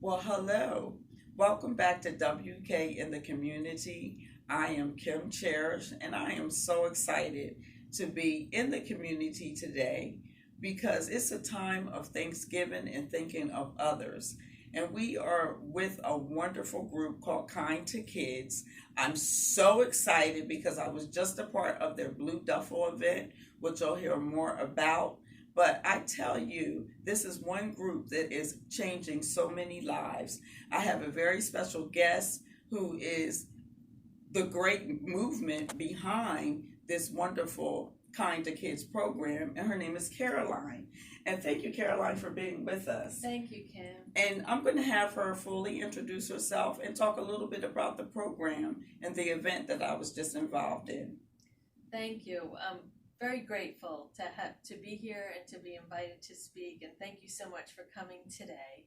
Well, hello. Welcome back to WK in the Community. I am Kim Cherish, and I am so excited to be in the community today because it's a time of Thanksgiving and thinking of others. And we are with a wonderful group called K.S. I'm so excited because I was just a part of their Blue Duffel event, which you'll hear more about. But I tell you, this is one group that is changing so many lives. I have a very special guest who is the great movement behind this wonderful Kind to Kids program, and her name is Caroline. And thank you, Caroline, for being with us. Thank you, Kim. And I'm going to have her fully introduce herself and talk a little bit about the program and the event that I was just involved in. Thank you. I'm very grateful to be here and to be invited to speak, and thank you so much for coming today.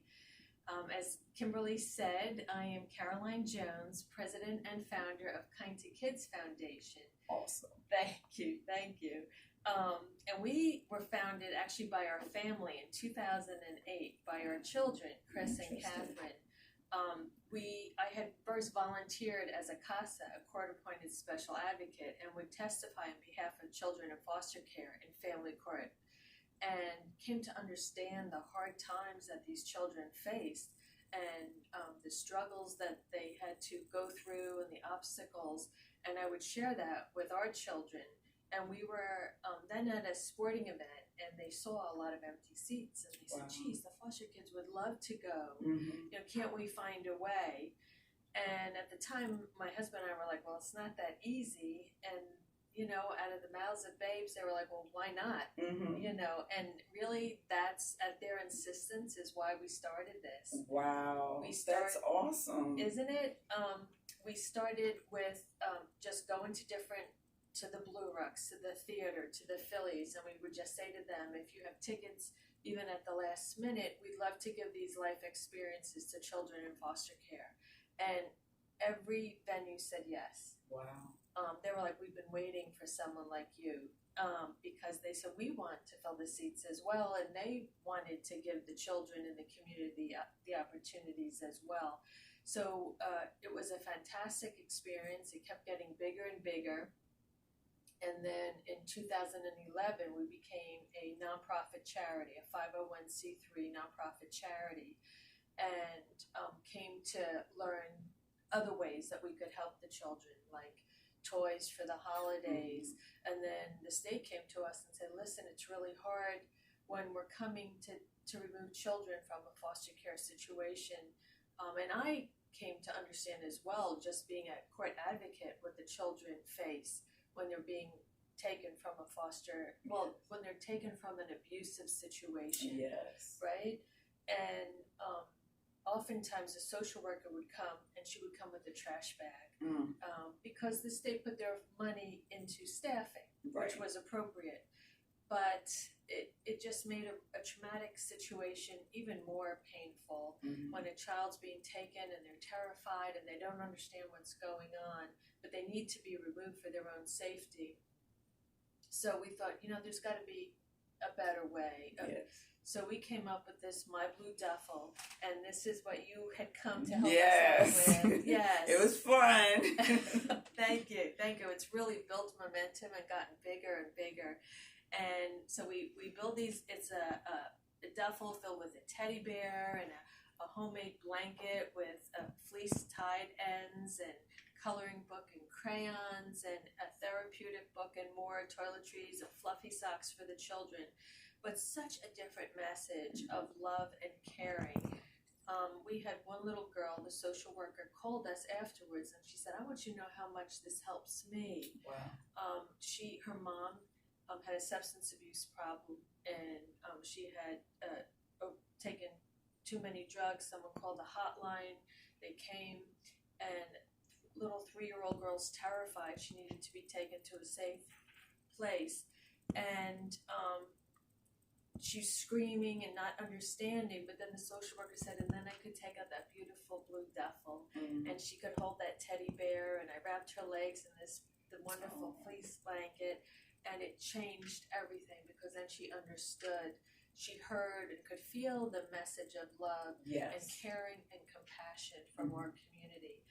As Kimberly said, I am Caroline Jones, President and founder of Kind to Kids Foundation. Awesome. Thank you. And we were founded actually by our family in 2008 by our children, Chris and Catherine. I had first volunteered as a CASA, a court-appointed special advocate, and would testify on behalf of children in foster care in family court, and came to understand the hard times that these children faced and the struggles that they had to go through and the obstacles, and I would share that with our children. And we were then at a sporting event, and they saw a lot of empty seats, and they said, "Geez, the foster kids would love to go. Mm-hmm. Can't we find a way?" And at the time, my husband and I were like, "Well, it's not that easy." And out of the mouths of babes, they were like, "Well, why not?" Mm-hmm. And really, that's at their insistence is why we started this. Wow, that's awesome, isn't it? We started with just going to the Blue Rocks, to the theater, to the Phillies, and we would just say to them, if you have tickets, even at the last minute, we'd love to give these life experiences to children in foster care. And every venue said yes. Wow. They were like, "We've been waiting for someone like you," because they said, "We want to fill the seats as well," and they wanted to give the children in the community the opportunities as well. So it was a fantastic experience. It kept getting bigger and bigger. And then in 2011, we became a nonprofit charity, a 501c3 nonprofit charity, and came to learn other ways that we could help the children, like toys for the holidays. And then the state came to us and said, "Listen, it's really hard when we're coming to remove children from a foster care situation." And I came to understand as well, just being a court advocate, what the children face when they're being taken from when they're taken from an abusive situation. Yes. Right? And oftentimes a social worker would come, and she would come with a trash bag because the state put their money into staffing, right, which was appropriate. But it just made a traumatic situation even more painful when a child's being taken and they're terrified and they don't understand what's going on, but they need to be removed for their own safety. So we thought, there's got to be a better way. Yes. So we came up with this My Blue Duffel, and this is what you had come to help yes. us out with. Yes. It was fun. Thank you. It's really built momentum and gotten bigger and bigger. And so we build these. It's a duffel filled with a teddy bear and a homemade blanket with fleece tied ends and coloring book and crayons and a therapeutic book and more, toiletries and fluffy socks for the children. But such a different message of love and caring. We had one little girl, the social worker, called us afterwards, and she said, "I want you to know how much this helps me." Wow. Her mom had a substance abuse problem, and she had taken too many drugs. Someone called a hotline. They came, and little 3-year-old girl's terrified. She needed to be taken to a safe place, and she's screaming and not understanding. But then the social worker said, "And then I could take out that beautiful blue duffel, and she could hold that teddy bear, and I wrapped her legs in the wonderful fleece blanket." And it changed everything, because then she understood she heard and could feel the message of love and Yes. caring and compassion from our community.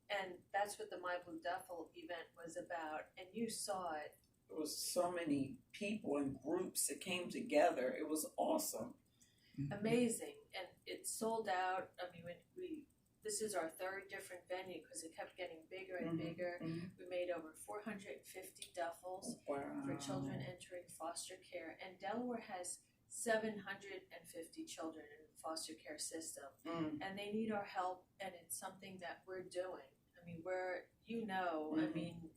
And that's what the My Blue Duffel event was about. And you saw it. There was so many people and groups that came together. It was awesome. Amazing. And it sold out. I mean, this is our third different venue because it kept getting bigger and bigger. We made over 450 duffels for children entering foster care. And Delaware has 750 children in the foster care system. And they need our help, and it's something that we're doing. I mean, I mean,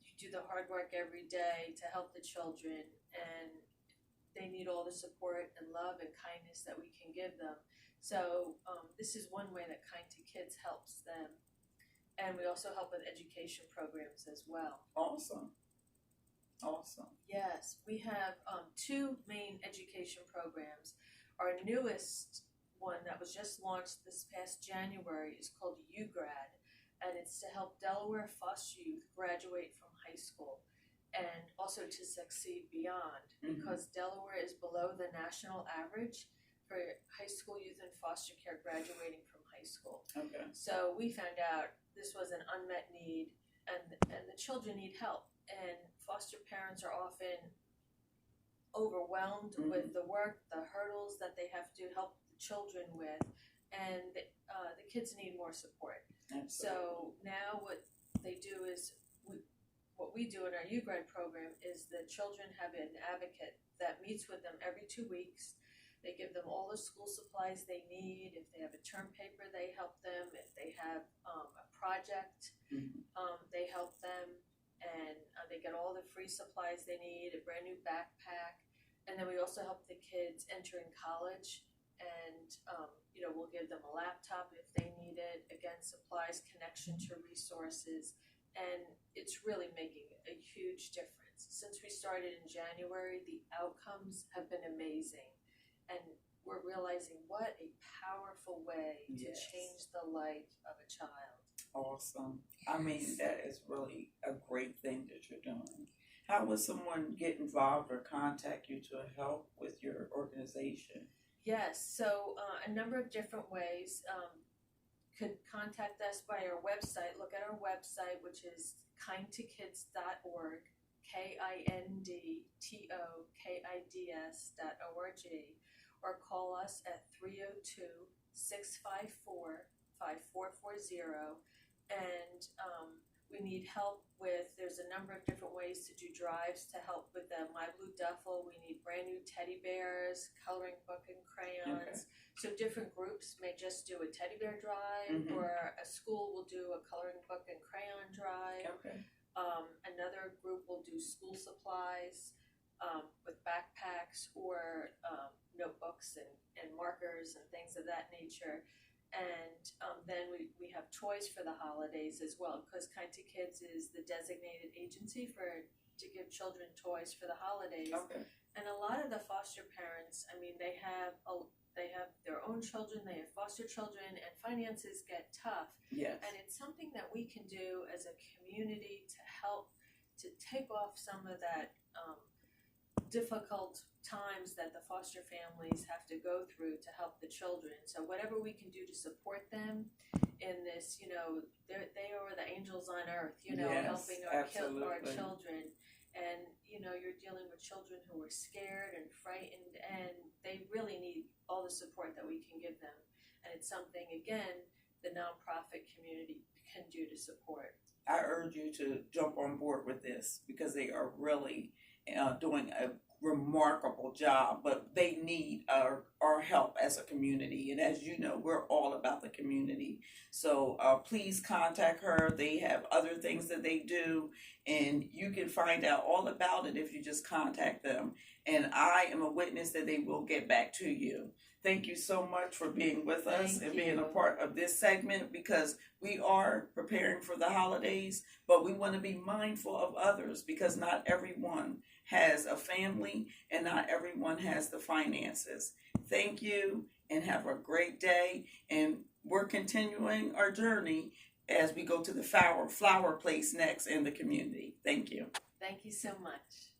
you do the hard work every day to help the children, and they need all the support and love and kindness that we can give them. So this is one way that Kind to Kids helps them. And we also help with education programs as well. Awesome. Yes, we have two main education programs. Our newest one that was just launched this past January is called UGrad, and it's to help Delaware foster youth graduate from high school and also to succeed beyond, because Delaware is below the national average for high school youth in foster care graduating from high school. Okay. So we found out this was an unmet need, and the children need help. And foster parents are often overwhelmed with the work, the hurdles that they have to help the children with, and the kids need more support. Absolutely. So now what they do is, what we do in our UGrad program is the children have an advocate that meets with them every 2 weeks. They give them all the school supplies they need. If they have a term paper, they help them. If they have a project, they help them. And they get all the free supplies they need, a brand new backpack. And then we also help the kids entering college. And, we'll give them a laptop if they need it. Again, supplies, connection to resources. And it's really making a huge difference. Since we started in January, the outcomes have been amazing. And we're realizing what a powerful way to change the life of a child. Awesome. I mean, that is really a great thing that you're doing. How would someone get involved or contact you to help with your organization? Yes, so a number of different ways. Could contact us by our website. Look at our website, which is kindtokids.org, KINDTOKIDS.org, or call us at 302-654-5440. And we need help with, there's a number of different ways to do drives to help with the My Blue Duffel. We need brand new teddy bears, coloring book and crayons. So different groups may just do a teddy bear drive, or a school will do a coloring book and crayon drive. Another group will do school supplies with backpacks or notebooks and markers and things of that nature. And then we have toys for the holidays as well, because Kind to Kids is the designated agency to give children toys for the holidays. And a lot of the foster parents, I mean, they have their own children, they have foster children, and finances get tough. And it's something that we can do as a community to help to take off some of that difficult times that the foster families have to go through to help the children. So whatever we can do to support them in this, they are the angels on earth, helping our children. And, you're dealing with children who are scared and frightened, and they really need all the support that we can give them. And it's something, again, the nonprofit community can do to support. I urge you to jump on board with this, because they are really doing a remarkable job, but they need our help as a community. And as you know, we're all about the community. So please contact her. They have other things that they do, and you can find out all about it if you just contact them. And I am a witness that they will get back to you. Thank you so much for being with us and being a part of this segment, because we are preparing for the holidays, but we want to be mindful of others, because not everyone has a family and not everyone has the finances. Thank you, and have a great day. And we're continuing our journey as we go to the flower place next in the community. Thank you. Thank you so much.